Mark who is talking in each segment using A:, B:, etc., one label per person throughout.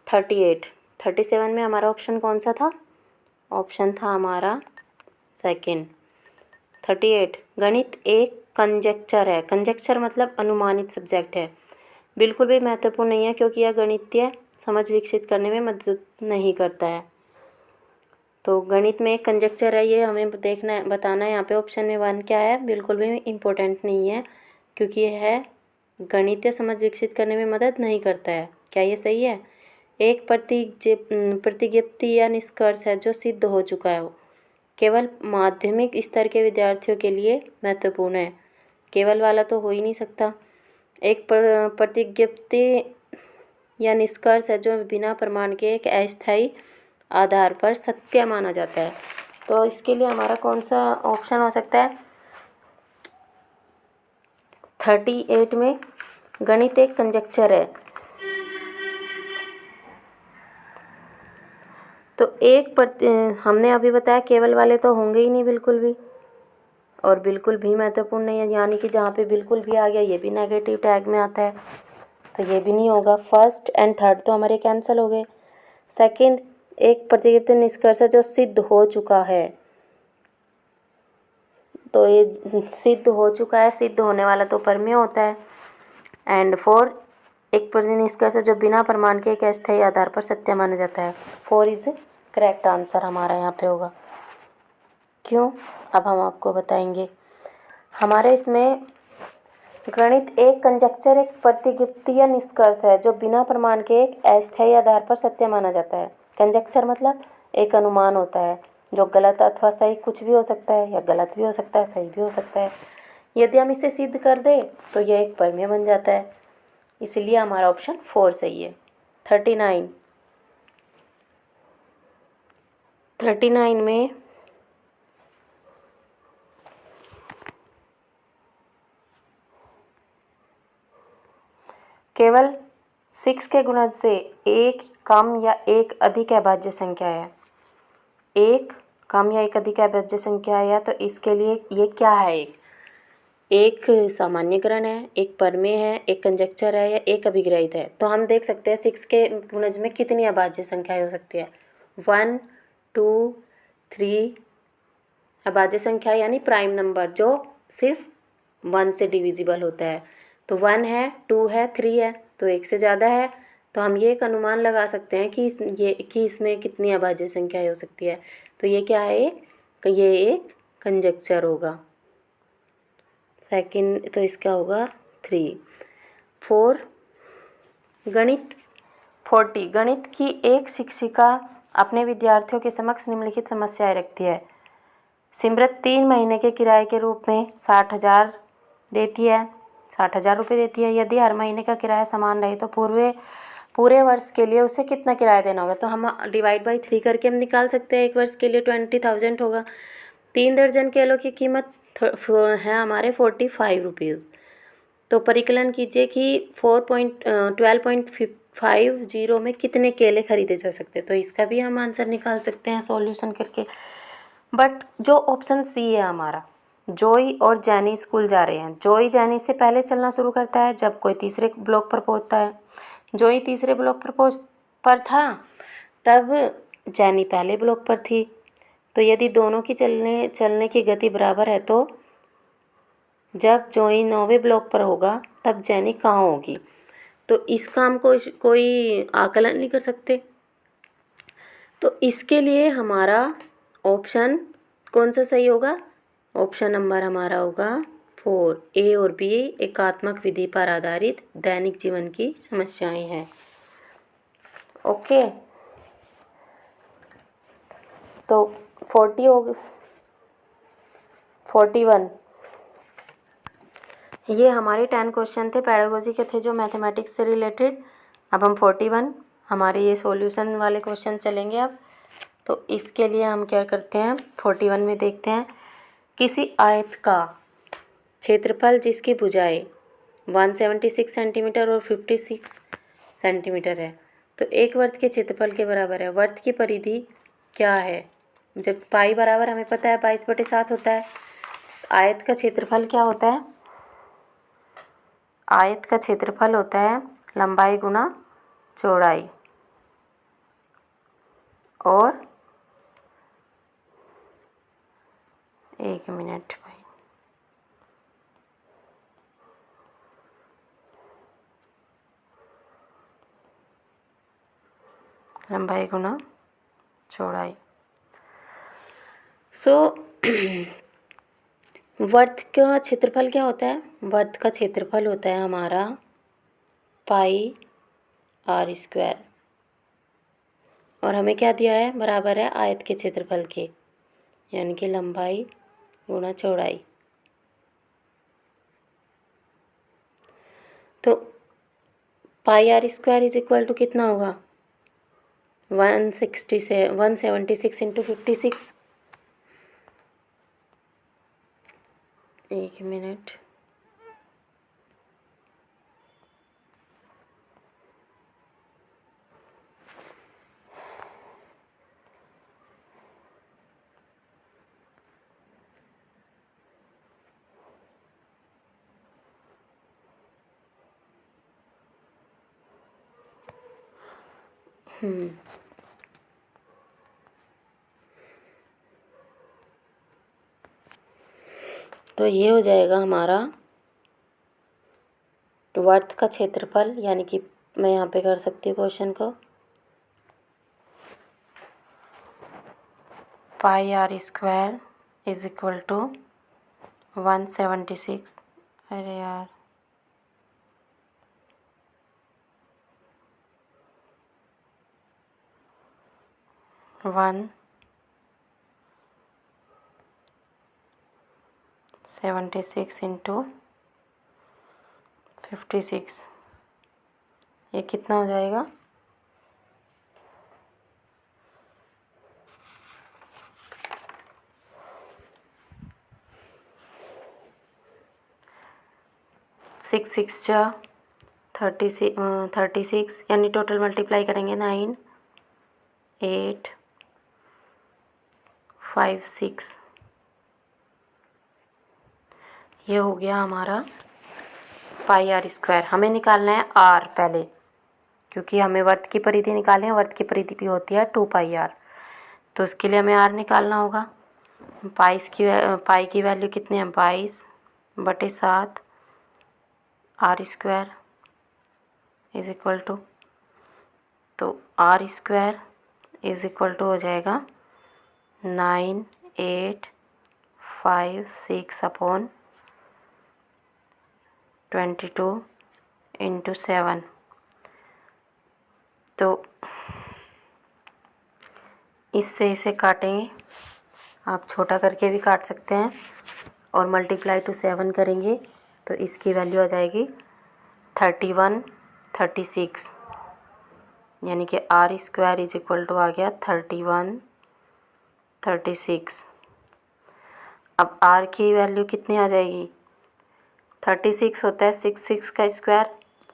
A: 38। 37 में हमारा ऑप्शन कौन सा था? ऑप्शन था हमारा सेकंड। 38, गणित एक कंजेक्चर है। कंजेक्चर मतलब अनुमानित सब्जेक्ट है। बिल्कुल भी महत्वपूर्ण नहीं है क्योंकि यह गणितीय समझ विकसित करने में मदद नहीं करता है। तो गणित में एक कंजेक्चर है, ये हमें देखना है, बताना है। यहाँ पे ऑप्शन में 1 क्या है, बिल्कुल भी इम्पोर्टेंट नहीं है क्योंकि यह है गणितीय समझ विकसित करने में मदद नहीं करता है। क्या ये सही है? एक प्रतिज्ञप्ति या निष्कर्ष है जो सिद्ध हो चुका है, केवल माध्यमिक स्तर के विद्यार्थियों के लिए महत्वपूर्ण है। केवल वाला तो हो ही नहीं सकता। एक प्रतिज्ञप्ति या निष्कर्ष है जो बिना प्रमाण के एक अस्थायी आधार पर सत्य माना जाता है। तो इसके लिए हमारा कौन सा ऑप्शन हो सकता है? 38 में गणित एक कंजेक्चर है। तो हमने अभी बताया केवल वाले तो होंगे ही नहीं बिल्कुल भी, और बिल्कुल भी महत्वपूर्ण नहीं है, यानी कि जहाँ पे बिल्कुल भी आ गया ये भी नेगेटिव टैग में आता है, तो ये भी नहीं होगा। फर्स्ट एंड थर्ड तो हमारे कैंसिल हो गए। सेकंड, एक प्रतिज्ञित निष्कर्ष जो सिद्ध हो चुका है, तो ये सिद्ध हो चुका है, सिद्ध होने वाला तो परमेय होता है। एंड 4, एक प्रतिज्ञित निष्कर्ष जो बिना प्रमाण के एक अस्थायी आधार पर सत्य माना जाता है। 4 इज करेक्ट आंसर हमारा यहाँ पे होगा। क्यों? अब हम आपको बताएंगे। हमारे इसमें गणित एक कंजेक्चर एक प्रतिज्ञप्ति या निष्कर्ष है जो बिना प्रमाण के एक अस्थायी आधार पर सत्य माना जाता है। कंजेक्चर मतलब एक अनुमान होता है जो गलत अथवा सही कुछ भी हो सकता है, या गलत भी हो सकता है, सही भी हो सकता है। यदि हम इसे सिद्ध कर दें तो यह एक प्रमेय बन जाता है। इसलिए हमारा ऑप्शन 4 सही है। 39 में केवल 6 के गुणज से एक कम या एक अधिक अभाज्य संख्या है। एक कम या एक अधिक अभाज्य संख्या है, तो इसके लिए ये क्या है? एक सामान्यीकरण है, एक प्रमेय है, एक कंजेक्चर है, या एक अभिग्रहित है। तो हम देख सकते हैं 6 के गुणज में कितनी अभाज्य संख्याएं हो सकती है। 1, 2, 3 अभाज्य संख्या यानी प्राइम नंबर जो सिर्फ 1 से डिविजिबल होता है। तो 1 है, 2 है, 3 है, तो एक से ज़्यादा है। तो हम ये एक अनुमान लगा सकते हैं कि इसमें कितनी अभाज्य संख्याएं हो सकती है। तो ये क्या है? ये एक कंजेक्चर होगा। सेकंड तो इसका होगा 3। 4, गणित 40, गणित की एक शिक्षिका अपने विद्यार्थियों के समक्ष निम्नलिखित समस्याएं रखती है। सिमरत 3 महीने के किराए के रूप में 60,000 देती है, 60,000 रुपये देती है। यदि हर महीने का किराया समान रहे तो पूरे वर्ष के लिए उसे कितना किराया देना होगा? तो हम डिवाइड बाई 3 करके हम निकाल सकते हैं। एक वर्ष के लिए 20,000 होगा। 3 दर्जन केलों की कीमत है हमारे 45 रुपीज़। तो परिकलन कीजिए कि 12.50 में कितने केले खरीदे जा सकते हैं। तो इसका भी हम आंसर निकाल सकते हैं सॉल्यूशन करके। बट जो ऑप्शन सी है हमारा, जोई और जैनी स्कूल जा रहे हैं। जोई जैनी से पहले चलना शुरू करता है जब कोई तीसरे ब्लॉक पर पहुंचता है। जोई तीसरे ब्लॉक पर था तब जैनी पहले ब्लॉक पर थी। तो यदि दोनों की चलने की गति बराबर है तो जब जोई 9वें ब्लॉक पर होगा तब जैनी कहाँ होगी? तो इसका हम कोई आकलन नहीं कर सकते। तो इसके लिए हमारा ऑप्शन कौन सा सही होगा? ऑप्शन नंबर हमारा होगा 4, ए और बी एकात्मक विधि पर आधारित दैनिक जीवन की समस्याएं हैं। ओके, तो 40 हो 41, ये हमारे 10 क्वेश्चन थे, पेडागोजी के थे जो मैथमेटिक्स से रिलेटेड। अब हम 41 हमारे ये सॉल्यूशन वाले क्वेश्चन चलेंगे अब। तो इसके लिए हम क्या करते हैं, 41 में देखते हैं। किसी आयत का क्षेत्रफल जिसकी भुजाएं 176 सेंटीमीटर और 56 सेंटीमीटर है, तो एक वर्त के क्षेत्रफल के बराबर है। वर्त की परिधि क्या है? जब पाई बराबर हमें पता है 22/7 होता है। आयत का क्षेत्रफल क्या होता है? आयत का क्षेत्रफल होता है लंबाई गुना चौड़ाई। और 1 मिनट भाई, लंबाई गुना चौड़ाई। वर्त का क्षेत्रफल क्या होता है? वर्त का क्षेत्रफल होता है हमारा पाई आर स्क्वायर, और हमें क्या दिया है? बराबर है आयत के क्षेत्रफल के, यानी कि लंबाई गुणा चौड़ाई। तो pi r square is equal to कितना होगा? 176 इंटू 56। 1 मिनट, तो ये हो जाएगा हमारा वर्त का क्षेत्रफल, यानी कि मैं यहाँ पे कर सकती हूँ क्वेश्चन को, pi r square is equal to 176, अरे यार 176 इंटू 56, ये कितना हो जाएगा? सिक्स सिक्स जा 36, यानी टोटल मल्टीप्लाई करेंगे 9 8 5 6, ये हो गया हमारा पाई आर स्क्वायर। हमें निकालना है आर पहले, क्योंकि हमें वर्त की परिधि निकालनी है। वर्त की परिधि भी होती है 2 पाई आर, तो उसके लिए हमें आर निकालना होगा। पाई की वैल्यू कितनी है? 22/7 r square is equal to, तो r square is equal to हो जाएगा 9 8 5 6 अपॉन 22 इंटू 7। तो इससे इसे काटेंगे, आप छोटा करके भी काट सकते हैं, और मल्टीप्लाई टू 7 करेंगे तो इसकी वैल्यू आ जाएगी 31 36, यानी कि r square is equal to आ गया 31 36। अब आर की वैल्यू कितनी आ जाएगी? 36 होता है 6 का स्क्वायर,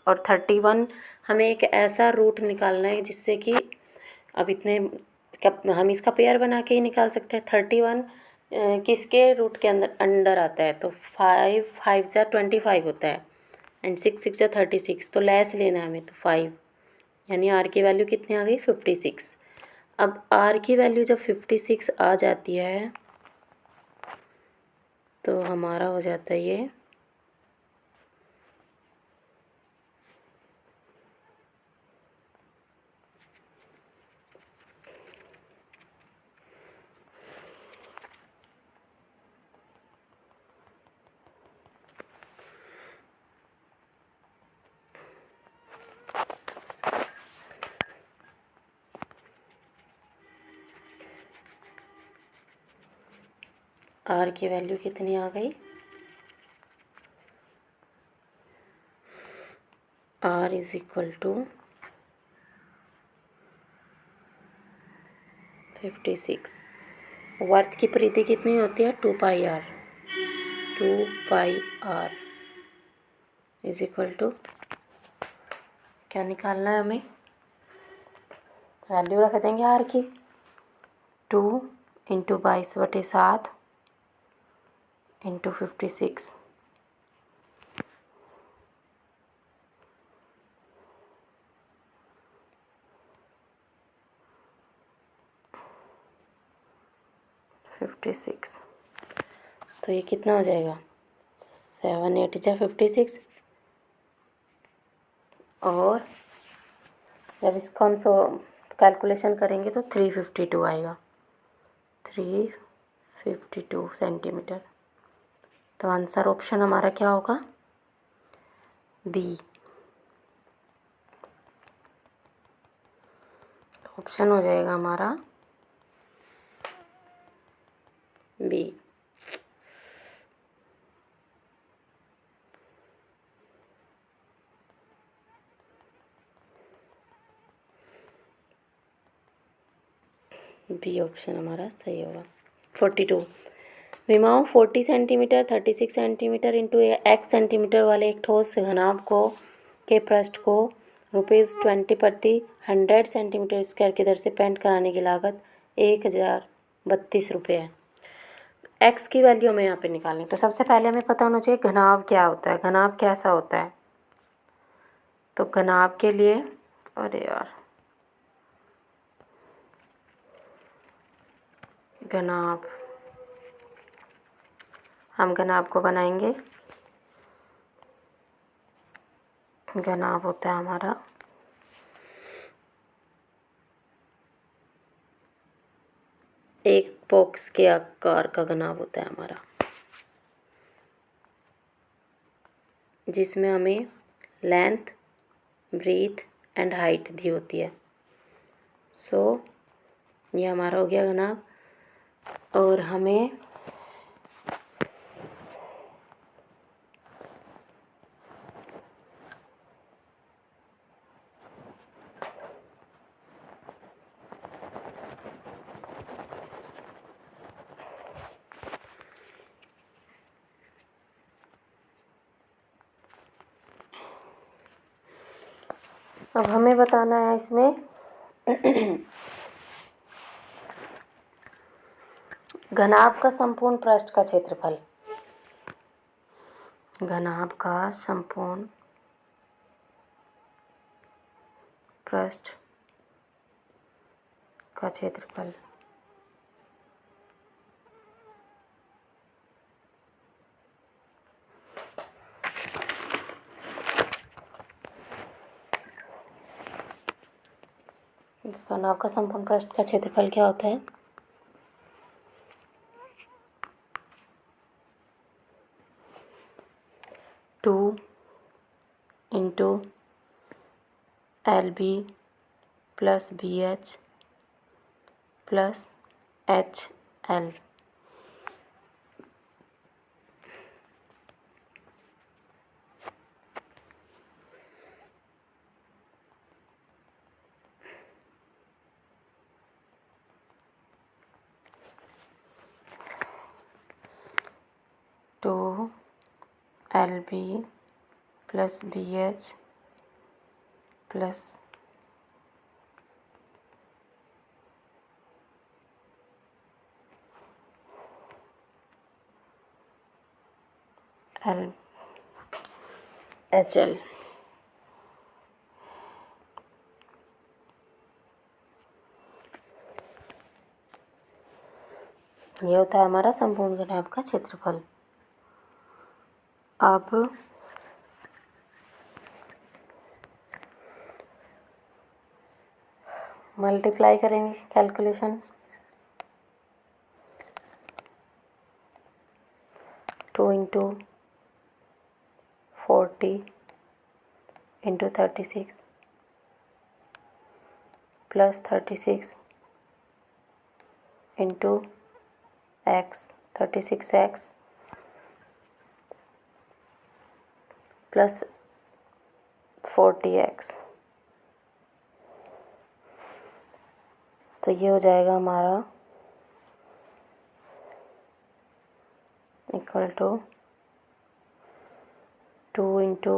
A: और 31 हमें एक ऐसा रूट निकालना है जिससे कि, अब इतने हम इसका पेयर बना के ही निकाल सकते हैं। 31 किसके रूट के अंडर आता है? तो 5 5 जा 25 होता है, एंड 6 जा 36, तो लेस लेना है हमें, तो 5, यानी आर की वैल्यू कितनी आ गई? 56। अब आर की वैल्यू जब 56 आ जाती है तो हमारा हो जाता है ये आर की वैल्यू कितनी आ गई? R is equal to 56। वर्त की परिधि कितनी होती है? 2 pi r. 2 pi r is equal to, क्या निकालना है हमें? वैल्यू रख देंगे आर की, 2 इंटू 22/7 इंटू 56, 56। तो ये कितना हो जाएगा, 7 8 जा 56, और जब इसको हम कैलकुलेशन करेंगे तो 352 आएगा, 352 सेंटीमीटर। तो आंसर ऑप्शन हमारा क्या होगा, बी। ऑप्शन हो जाएगा हमारा बी। बी ऑप्शन हमारा सही होगा। 42, विमाओं 40 centimetre 36 centimetre into x centimetre वाले एक ठोस घनाभ को के पृष्ठ को ₹20 प्रति 100 सेंटीमीटर स्क्वायर की दर से पेंट कराने की लागत 1032 रुपये है। एक्स की वैल्यू हमें यहाँ पे निकालनी, तो सबसे पहले हमें पता होना चाहिए घनाभ क्या होता है, घनाभ कैसा होता है। तो घनाभ के लिए, अरे यार, घनाभ, हम घनाभ को बनाएंगे। घनाभ होता है हमारा एक बॉक्स के आकार का घनाभ होता है हमारा, जिसमें हमें लेंथ, ब्रीथ एंड हाइट दी होती है। सो ये हमारा हो गया घनाभ। और हमें अब हमें बताना है इसमें घनाभ का संपूर्ण पृष्ठ का क्षेत्रफल। घनाभ का संपूर्ण पृष्ठ का क्षेत्रफल। घनाभ का संपूर्ण पृष्ठ का क्षेत्रफल क्या होता है, 2 into LB plus BH plus HL। Two LB plus BH plus HL। ये होता है हमारा संपूर्ण घनाभ का क्षेत्रफल। अब मल्टीप्लाई करेंगे calculation, 2 into 40 into 36 plus 36 into x 36x plus 40x। तो ये हो जाएगा हमारा equal to 2 into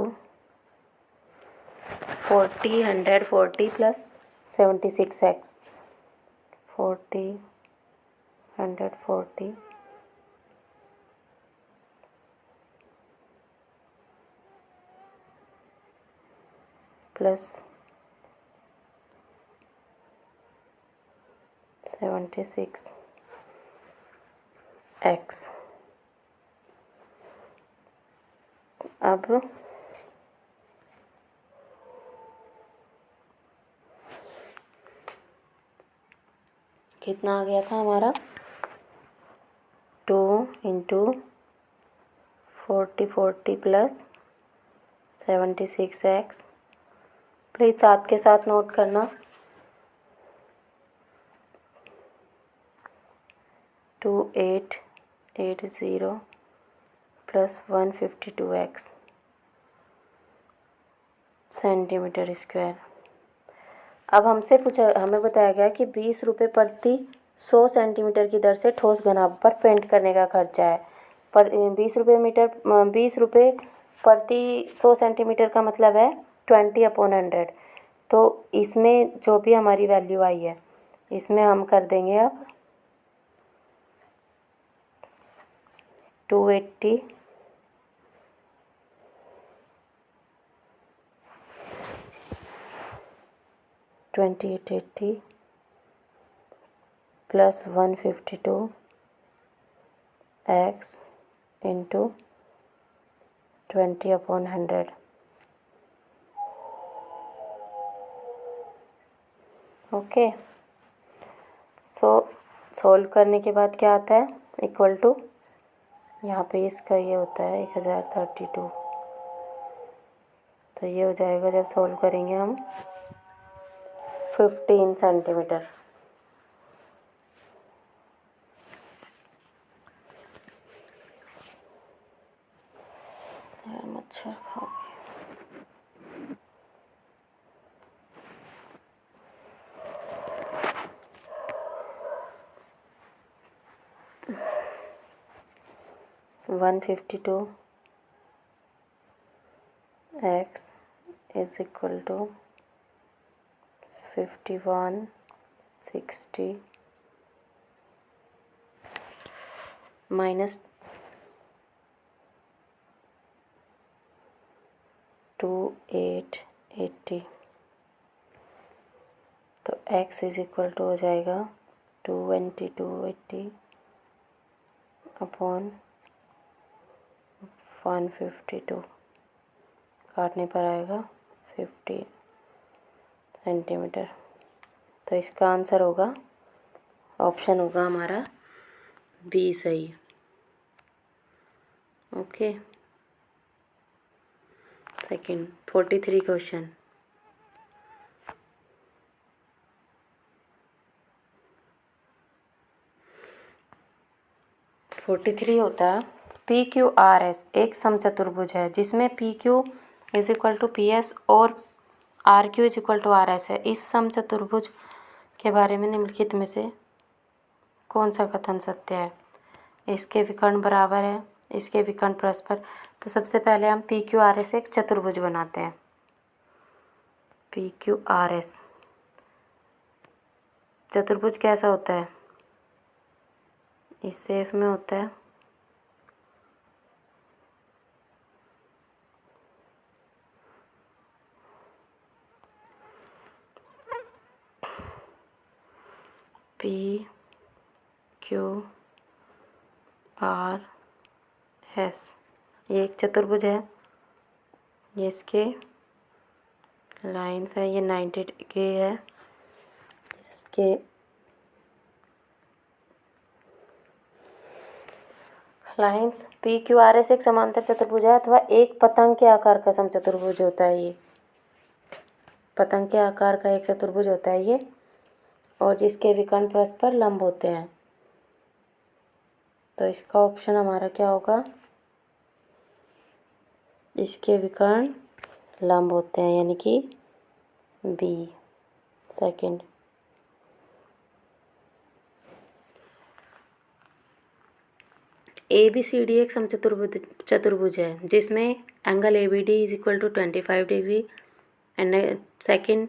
A: 40 140 plus 76x, 40 140 plus 76 x. अब कितना आ गया था हमारा 2 इंटू 40 प्लस 76x। प्लीज़ साथ के साथ नोट करना। 2880 प्लस 152x सेंटीमीटर स्क्वायर। अब हमें बताया गया कि 20 रुपये प्रति 100 सेंटीमीटर की दर से ठोस घनाभ पर पेंट करने का खर्चा है। पर 20 रुपये प्रति 100 सेंटीमीटर का मतलब है 20/100। तो इसमें जो भी हमारी वैल्यू आई है इसमें हम कर देंगे अब 280 2880 plus 152x into 20/100। Okay, solve करने के बाद क्या आता है इक्वल टू, यहाँ पे इसका ये होता है 1032। तो ये हो जाएगा जब सोल्व करेंगे हम 15 सेंटीमीटर। यार मच्छर खा गए। One 52x is equal to 5160 minus 2880। तो x इज इक्वल टू हो जाएगा 280 अपॉन 152। काटने पर आएगा 15 सेंटीमीटर। तो इसका आंसर होगा, ऑप्शन होगा हमारा बी सही। Okay, second 43 question. होता है PQRS एक समचतुर्भुज है जिसमें PQ is equal to PS और RQ is equal to RS है। इस समचतुर्भुज के बारे में निम्नलिखित में से कौन सा कथन सत्य है? इसके विकर्ण बराबर है, इसके विकर्ण परस्पर। तो सबसे पहले हम PQRS एक चतुर्भुज बनाते हैं। PQRS चतुर्भुज कैसा होता है? इस शेप में होता है। PQRS ये एक चतुर्भुज है। ये इसके लाइन्स है, ये 90 डिग्री है। इसके लाइन्स PQRS एक समांतर चतुर्भुज है अथवा एक पतंग के आकार का समचतुर्भुज होता है। ये पतंग के आकार का एक चतुर्भुज होता है ये, और जिसके विकर्ण परस्पर लंब होते हैं। तो इसका ऑप्शन हमारा क्या होगा? इसके विकर्ण लंब होते हैं, यानी कि बी सेकंड। ABCD एक चतुर्भुज है जिसमें angle ABD is equal to 25 degree and second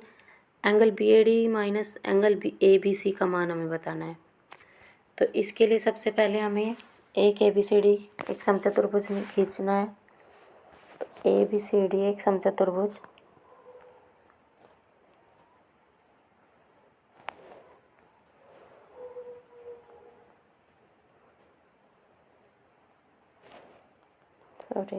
A: angle BAD minus angle ABC का मान हमें बताना है। तो इसके लिए सबसे पहले हमें एक ABCD एक समचतुर्भुज खींचना है। तो ABCD एक समचतुर्भुज सॉरी,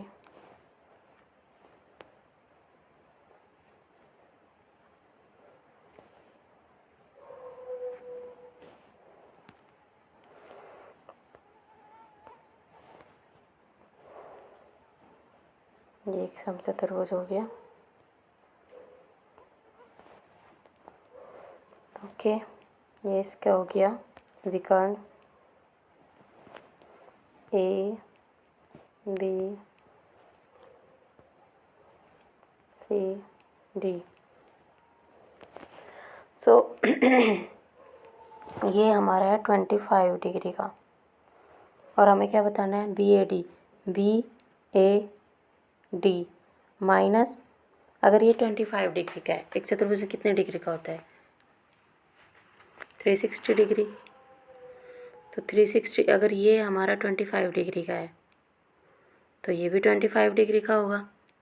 A: ये एक समचतुर्भुज हो गया। ओके, ये इसका हो गया विकर्ण ए बी सी डी। सो ये हमारा है 25 डिग्री का, और हमें क्या बताना है, बी ए डी माइनस, अगर ये 25 डिग्री का है, एक चतुर्भुज कितने डिग्री का होता है, 360 डिग्री। तो 360, अगर ये हमारा 25 डिग्री का है तो ये भी 25 डिग्री का होगा,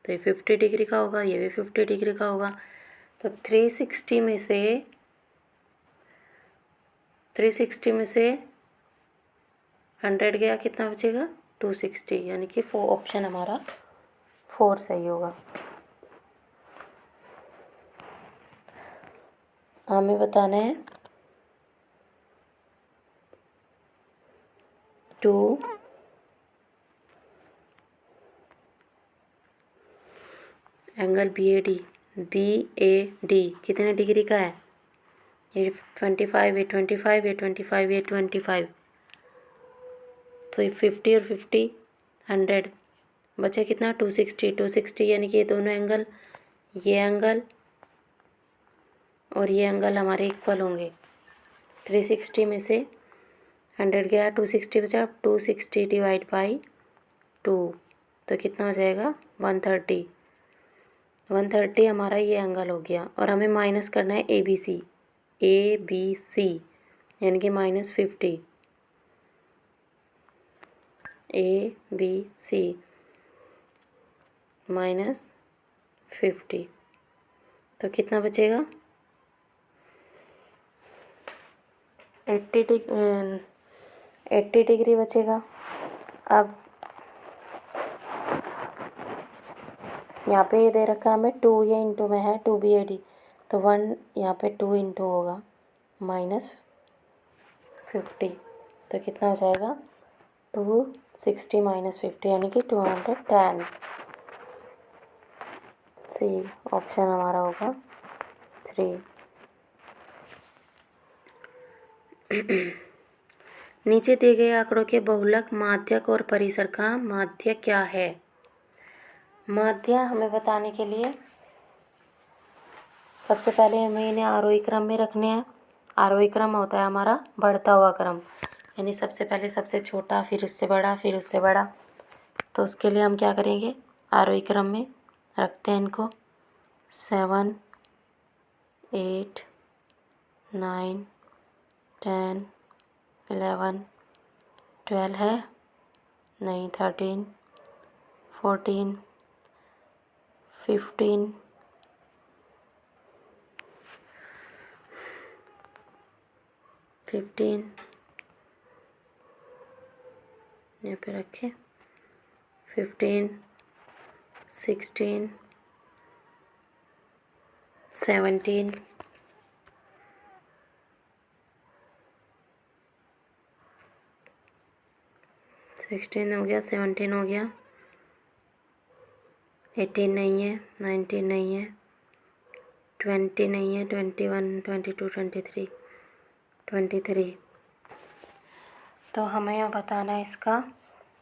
A: तो ये 50 डिग्री का होगा, ये भी 50 डिग्री का होगा। तो 360 में से 100 गया, कितना बचेगा, 260, यानी कि ऑप्शन हमारा 4 सही होगा। हमें बताना है 2 एंगल बी ए डी कितने डिग्री का है, ये 25, ये 25, ये 25, ये 25, तो ये 50 और 50 100 बचे कितना, 260 यानी कि ये दोनों एंगल, ये एंगल और ये एंगल हमारे इक्वल होंगे। 360 में से 100 गया, 260 बचा, 260 डिवाइड बाई 2, तो कितना हो जाएगा, 130। 130 हमारा ये एंगल हो गया, और हमें माइनस करना है ए बी सी, यानी कि -50, ABC -50, तो कितना बचेगा, 80 डिग्री बचेगा। अब यहाँ पे ये दे रखा है हमें 2, ये इंटू में है 2BAD, तो 1 यहाँ पे 2 इंटू होगा -50, तो कितना हो जाएगा, 260 -50 यानी कि 210। सी ऑप्शन हमारा होगा 3। नीचे दिए गए आंकड़ों के बहुलक, माध्यक और परिसर का माध्य क्या है। माध्य हमें बताने के लिए सबसे पहले हमें इन्हें आरोही क्रम में रखने हैं। आरोही क्रम होता है हमारा बढ़ता हुआ क्रम, यानी सबसे पहले सबसे छोटा, फिर उससे बड़ा, फिर उससे बड़ा। तो उसके लिए हम क्या करेंगे, आरोही क्रम में रखते हैं इनको। 7 8 9 10 11 12 है नहीं, 13 14 15 यहाँ पे रखे, 15 16 17 16 हो गया, 17 हो गया, 18 नहीं है, 19 नहीं है, 20 नहीं है, 21 22 23 23। तो हमें यहाँ बताना है इसका,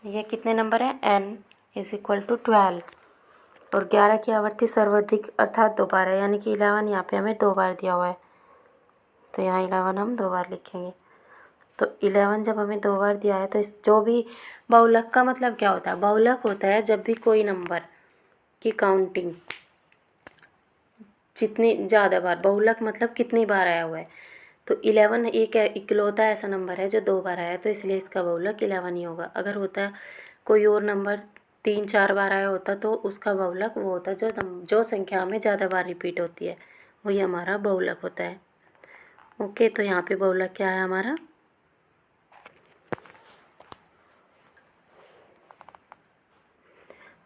A: ये कितने नंबर है, n = 12, और 11 की आवर्ती सर्वाधिक अर्थात 2 बार है, यानी कि 11 यहाँ पे हमें 2 बार दिया हुआ है, तो यहाँ 11 हम 2 बार लिखेंगे। तो 11 जब हमें 2 बार दिया है, तो इस जो भी बहुलक का मतलब क्या होता है, बहुलक होता है जब भी कोई नंबर की काउंटिंग जितनी ज़्यादा बार, बहुलक मतलब कितनी बार आया हुआ है। तो 11 एक इकलौता ऐसा नंबर है जो 2 बार आया है, तो इसलिए इसका बहुलक 11 ही होगा। अगर होता कोई और नंबर 3-4 बार आया होता तो उसका बहुलक वो होता जो संख्या में ज़्यादा बार रिपीट होती है, वही हमारा बहुलक होता है। ओके, तो यहाँ पे बहुलक क्या है हमारा,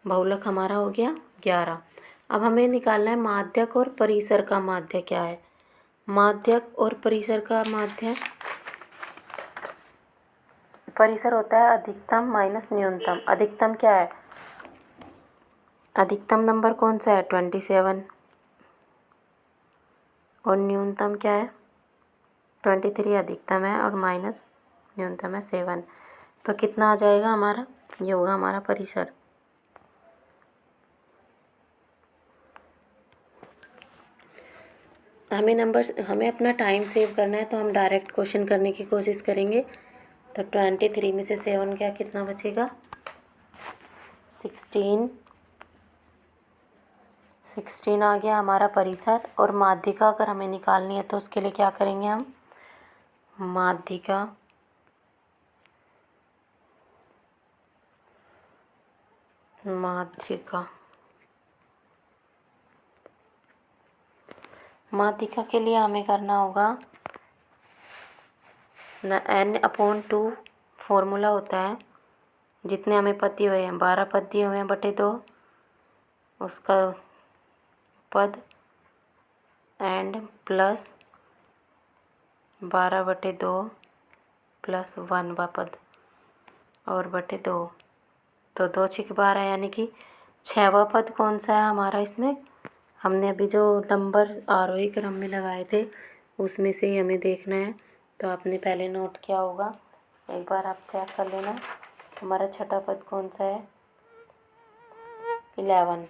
A: बहुलक हमारा हो गया 11। अब हमें निकालना है माध्यक और परिसर का माध्य क्या है। माध्यक और परिसर का माध्य, परिसर होता है अधिकतम माइनस न्यूनतम। अधिकतम क्या है, अधिकतम नंबर कौन सा है 27, और न्यूनतम क्या है 23 अधिकतम है और माइनस न्यूनतम है 7। तो कितना आ जाएगा हमारा, ये होगा हमारा परिसर। हमें अपना टाइम सेव करना है, तो हम डायरेक्ट क्वेश्चन करने की कोशिश करेंगे। तो 23 में से 7 क्या, कितना बचेगा 16 आ गया हमारा परिसर। और माध्यिका अगर हमें निकालनी है तो उसके लिए क्या करेंगे हम, माध्यिका के लिए हमें करना होगा n/2 फॉर्मूला होता है। जितने हमें पद दिए हुए हैं, 12 पद दिए हुए हैं बटे 2, उसका पद एंड प्लस 12/2 प्लस 1 पद और बटे 2, तो 2 6 12, यानी कि 6वां पद कौन सा है हमारा इसमें। हमने अभी जो नंबर आरोही क्रम में लगाए थे उसमें से ही हमें देखना है। तो आपने पहले नोट किया होगा, एक बार आप चेक कर लेना। हमारा छठा पद कौन सा है 11।